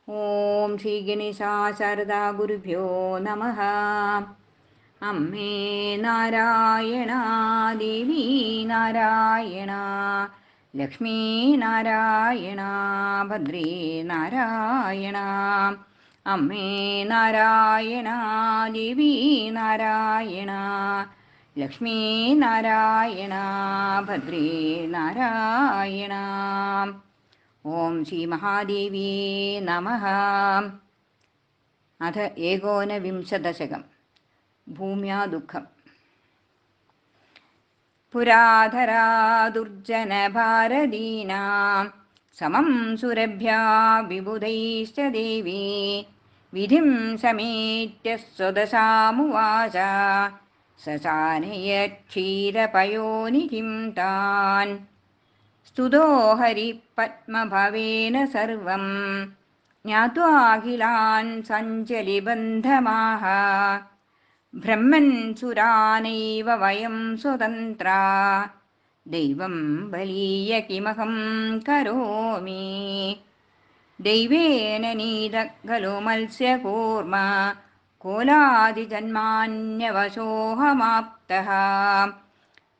ഓം ശ്രീ ഗണേശാ ശാരദാ ഗുരുഭ്യോ നമഃ. അമ്മേ നാരായണ, ദേവി നാരായണ, ലക്ഷ്മീ നാരായണ, ഭദ്രേ നാരായണ. അമ്മേ നാരായണ, ദേവി നാരായണ, ലക്ഷ്മീ നാരായണ, ഭദ്രേ നാരായണ. ഓം ശ്രീ മഹാദേവ്യേ നമഃ. അഥ ഏകോനവിംശദശകം. ഭൂമ്യാ ദുഃഖം. പുരാധരാ ദുർജനഭാരതീനാം സമം സുരഭ്യാ വിബുധൈശ്ച ദേവി വിധിം സമേത്യ സ്വദശാമുവാച സചാനയക്ഷീരപയോനിധിം താൻ സ്തുതോ ഹരിപത്മഭവേന സർവം ജ്ഞാത്വാഖിലാൻ സഞ്ജലിബന്ധമാഹ. ബ്രഹ്മൻ സുരാനൈവ വയം സ്വതന്ത്രാ ദൈവം ബലീയ കിമഹം കരോമി. ദൈവേന നീത ഖലു മത്സ്യകൂർമ കോലാദിജന്മാന്യവശോഹമാപ്തഃ.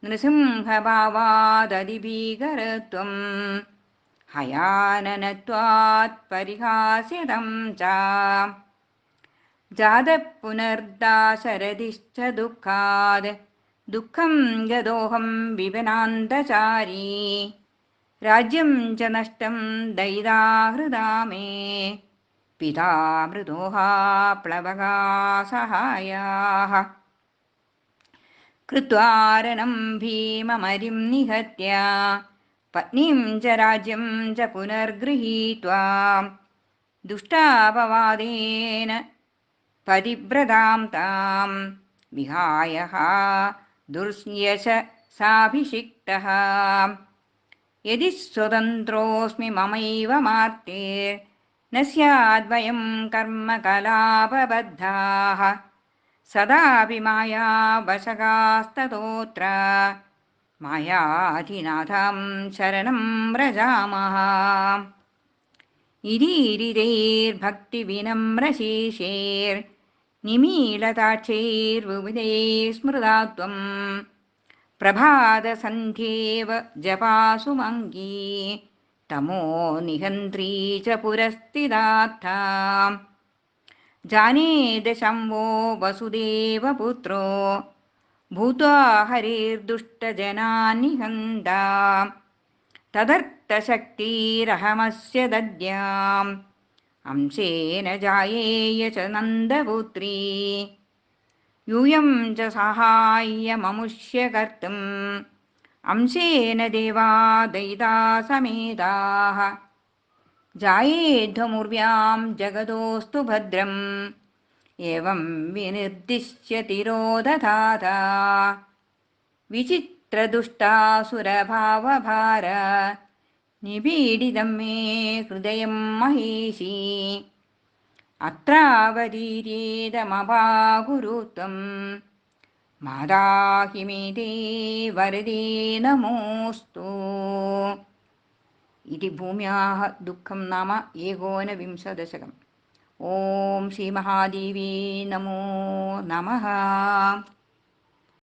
നൃസിംഹഭാവാദതിഭീകരത്വം ഹയാനനത്വാത് പരിഹാസ്യതം ച. ജാതഃ പുനർദാശരഥിശ്ച ദുഃഖാത് ദുഃഖം ഗതോഹം വിപനാന്തചാരി. രാജ്യം ച നഷ്ടം ദയിതാഹൃദാ മേ പിതാ മൃതോഹാ പ്ലവകാ സഹായാഃ. കൃത്വാരണം ഭീമമരിം നിഹത്യ പത്നീം ച രാജ്യം ച പുനർഗൃഹീത്വാ ദുഷ്ടാപവാദേന പരിഭ്രതാം താം വിഹായ ദുർയശസാഭിഷിക്തഃ. യദി സ്വതന്ത്രോऽസ്മി മമൈവ മാർത്തേർന സ്യാദ്വയം കർമ്മകലാപബദ്ധാഃ. സദാപി മായാവശകാസ്തതോത്ര മായാധിനാഥാം ശരണം വ്രജാമഃ. ഇരീരിതൈർഭക്തിവിനമ്രശീശൈർനിമീലതാക്ഷൈർവിവിധൈः സ്മൃതാത്വം പ്രഭാതസന്ധ്യേവ ജപാസുമംഗീ തമോ നിഹന്ത്രീ ച പുരസ്ഥിതാർത്ഥ. ജാനേത ശംവോ വസുദേവപുത്രോ ഭൂത്വാ ഹരിർദുഷ്ടജനാन् നിഹന്ത. തദർത്ഥശക്തിരഹമസ്യ ദദ്യാം അംശേന ജായേയ ച നന്ദപുത്രീ. യൂയം ച സാഹായ്യമമുഷ്യ കർത്തും അംശേന ദേവാ ദയിതാ സമേതാഃ. ജായേധ്വമുർവ്യാം ജഗതോസ്തു ഭദ്രം ഏവം വിനിർദിശ്യ തിരോദധാത. വിചിത്രദുഷ്ടാസുരഭാവഭാര നിപീഡിതം മേ ഹൃദയം മഹേശി. അത്രാവതീര്യേതമപാകുരുത്വം മാതാഹി മേ തേ വരദേ നമോസ്തു. ഇതി ഭൂമ്യാഃ ദുഃഖം നാമ ഏകോനവിംശദശകം. ഓം ശ്രീ മഹാദേവ്യേ നമോ നമഃ.